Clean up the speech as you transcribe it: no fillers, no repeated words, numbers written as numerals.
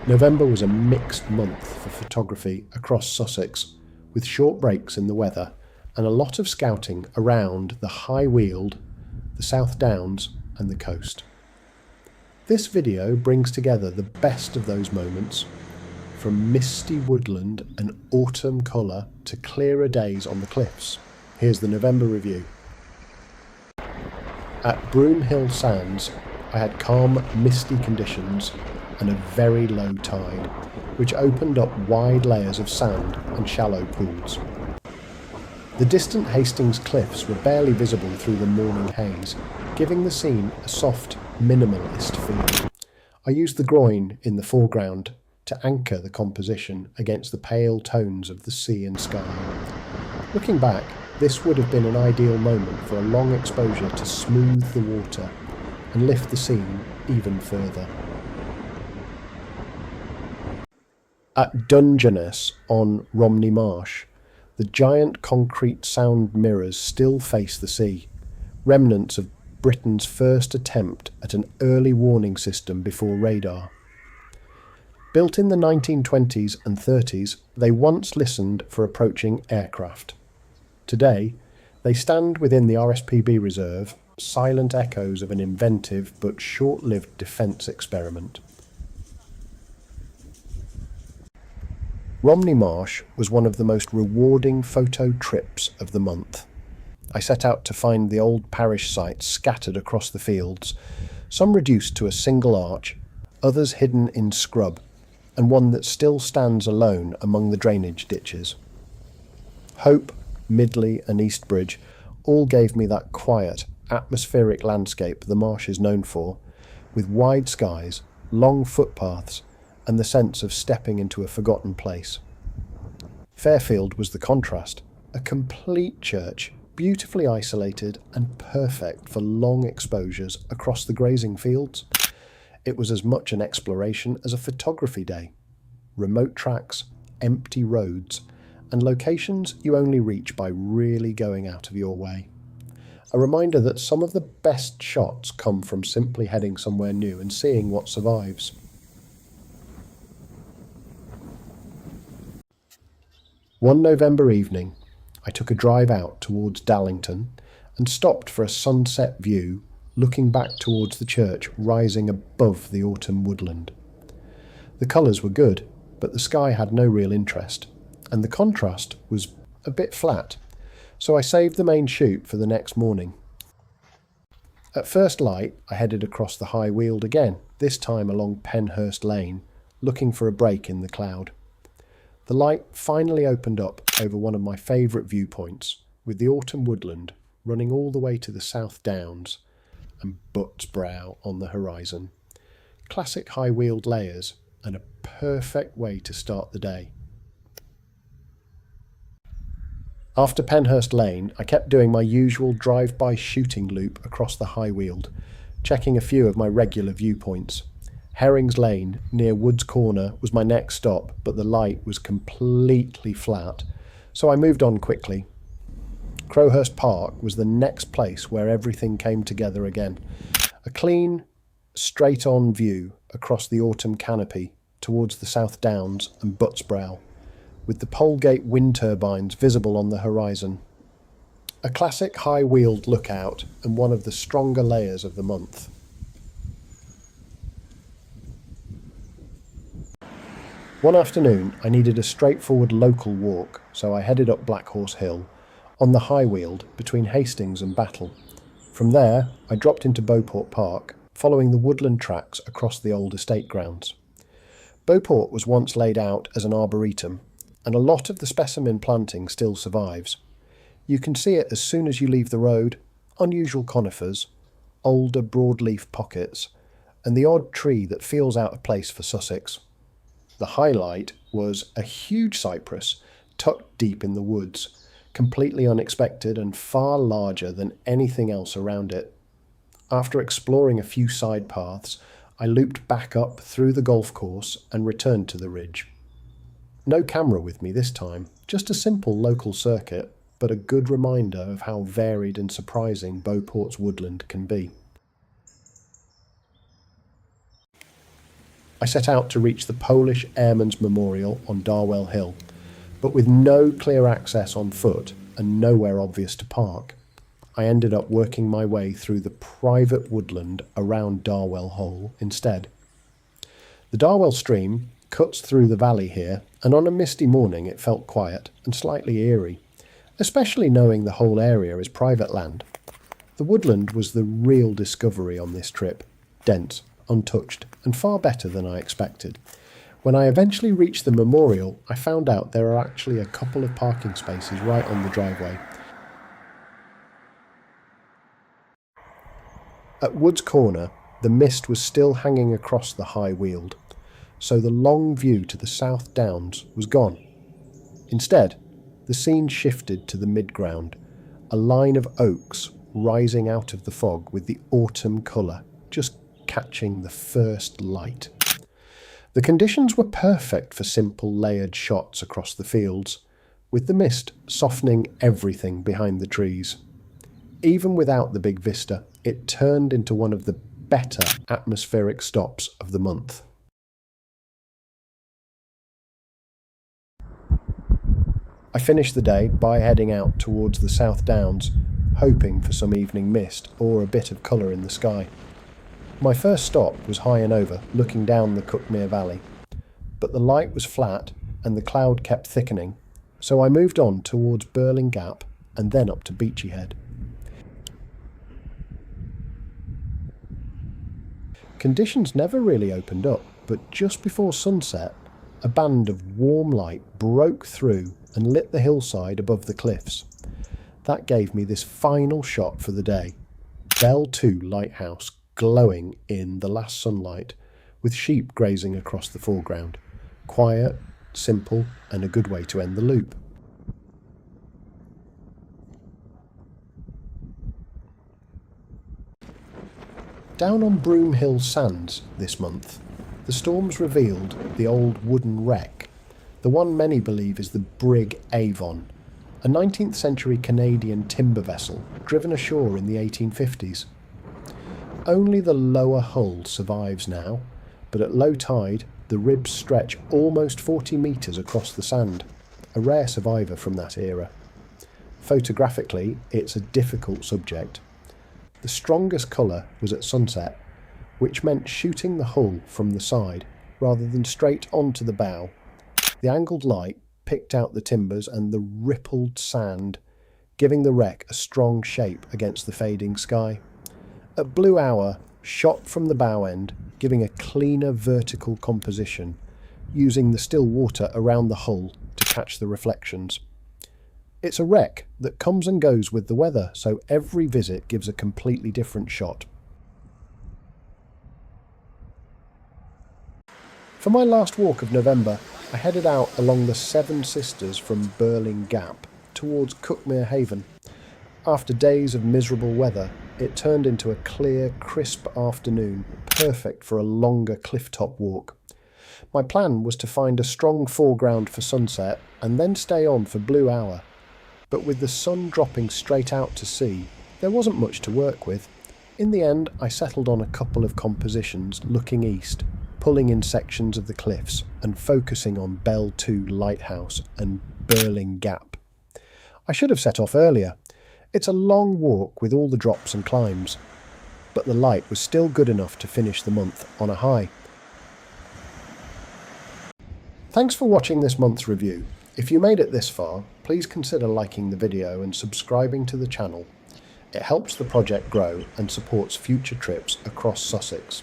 November was a mixed month for photography across Sussex, with short breaks in the weather and a lot of scouting around the High Weald, the South Downs and the coast. This video brings together the best of those moments, from misty woodland and autumn colour to clearer days on the cliffs. Here's the November review. At Broomhill Sands, I had calm, misty conditions and a very low tide, which opened up wide layers of sand and shallow pools. The distant Hastings cliffs were barely visible through the morning haze, giving the scene a soft, minimalist feel. I used the groin in the foreground to anchor the composition against the pale tones of the sea and sky. Looking back, this would have been an ideal moment for a long exposure to smooth the water and lift the scene even further. At Dungeness on Romney Marsh, the giant concrete sound mirrors still face the sea, remnants of Britain's first attempt at an early warning system before radar. Built in the 1920s and 30s, they once listened for approaching aircraft. Today, they stand within the RSPB reserve, silent echoes of an inventive but short-lived defence experiment. Romney Marsh was one of the most rewarding photo trips of the month. I set out to find the old parish sites scattered across the fields, some reduced to a single arch, others hidden in scrub, and one that still stands alone among the drainage ditches. Hope, Midley and Eastbridge all gave me that quiet, atmospheric landscape the marsh is known for, with wide skies, long footpaths, and the sense of stepping into a forgotten place. Fairfield was the contrast, a complete church, beautifully isolated and perfect for long exposures across the grazing fields. It was as much an exploration as a photography day. Remote tracks, empty roads, and locations you only reach by really going out of your way. A reminder that some of the best shots come from simply heading somewhere new and seeing what survives. One November evening, I took a drive out towards Dallington and stopped for a sunset view, looking back towards the church rising above the autumn woodland. The colours were good, but the sky had no real interest, and the contrast was a bit flat, so I saved the main shoot for the next morning. At first light, I headed across the High Weald again, this time along Penhurst Lane, looking for a break in the cloud. The light finally opened up over one of my favourite viewpoints, with the autumn woodland running all the way to the South Downs and Butt's Brow on the horizon. Classic High Weald layers and a perfect way to start the day. After Penhurst Lane, I kept doing my usual drive-by shooting loop across the High Weald, checking a few of my regular viewpoints. Herring's Lane, near Wood's Corner, was my next stop, but the light was completely flat, so I moved on quickly. Crowhurst Park was the next place where everything came together again. A clean, straight-on view across the autumn canopy towards the South Downs and Butt's Brow, with the Polegate wind turbines visible on the horizon. A classic High Weald lookout and one of the stronger layers of the month. One afternoon, I needed a straightforward local walk, so I headed up Black Horse Hill, on the High Weald between Hastings and Battle. From there, I dropped into Beauport Park, following the woodland tracks across the old estate grounds. Beauport was once laid out as an arboretum, and a lot of the specimen planting still survives. You can see it as soon as you leave the road, unusual conifers, older broadleaf pockets, and the odd tree that feels out of place for Sussex. The highlight was a huge cypress tucked deep in the woods, completely unexpected and far larger than anything else around it. After exploring a few side paths, I looped back up through the golf course and returned to the ridge. No camera with me this time, just a simple local circuit, but a good reminder of how varied and surprising Beauport's woodland can be. I set out to reach the Polish Airmen's Memorial on Darwell Hill, but with no clear access on foot and nowhere obvious to park, I ended up working my way through the private woodland around Darwell Hole instead. The Darwell stream cuts through the valley here, and on a misty morning it felt quiet and slightly eerie, especially knowing the whole area is private land. The woodland was the real discovery on this trip, dense, untouched, and far better than I expected. When I eventually reached the memorial, I found out there are actually a couple of parking spaces right on the driveway. At Wood's Corner, the mist was still hanging across the high Weald, so the long view to the South Downs was gone. Instead, the scene shifted to the mid-ground, a line of oaks rising out of the fog with the autumn colour just catching the first light. The conditions were perfect for simple layered shots across the fields, with the mist softening everything behind the trees. Even without the big vista, it turned into one of the better atmospheric stops of the month. I finished the day by heading out towards the South Downs, hoping for some evening mist or a bit of colour in the sky. My first stop was high and over, looking down the Cuckmere Valley, but the light was flat and the cloud kept thickening, so I moved on towards Birling Gap and then up to Beachy Head. Conditions never really opened up, but just before sunset, a band of warm light broke through and lit the hillside above the cliffs. That gave me this final shot for the day. Belle, Tout Lighthouse glowing in the last sunlight, with sheep grazing across the foreground. Quiet, simple, and a good way to end the loop. Down on Broomhill sands this month, the storms revealed the old wooden wreck, the one many believe is the brig Avon, a 19th century Canadian timber vessel driven ashore in the 1850s. Only the lower hull survives now, but at low tide the ribs stretch almost 40 metres across the sand, a rare survivor from that era. Photographically, it's a difficult subject. The strongest colour was at sunset, which meant shooting the hull from the side rather than straight onto the bow. The angled light picked out the timbers and the rippled sand, giving the wreck a strong shape against the fading sky. At blue hour, shot from the bow end, giving a cleaner vertical composition, using the still water around the hull to catch the reflections. It's a wreck that comes and goes with the weather, so every visit gives a completely different shot. For my last walk of November, I headed out along the Seven Sisters from Birling Gap towards Cuckmere Haven. After days of miserable weather, it turned into a clear, crisp afternoon, perfect for a longer cliff-top walk. My plan was to find a strong foreground for sunset and then stay on for blue hour. But with the sun dropping straight out to sea, there wasn't much to work with. In the end, I settled on a couple of compositions looking east, pulling in sections of the cliffs and focusing on Belle, Tout Lighthouse and Birling Gap. I should have set off earlier. It's a long walk with all the drops and climbs, but the light was still good enough to finish the month on a high. Thanks for watching this month's review. If you made it this far, please consider liking the video and subscribing to the channel. It helps the project grow and supports future trips across Sussex.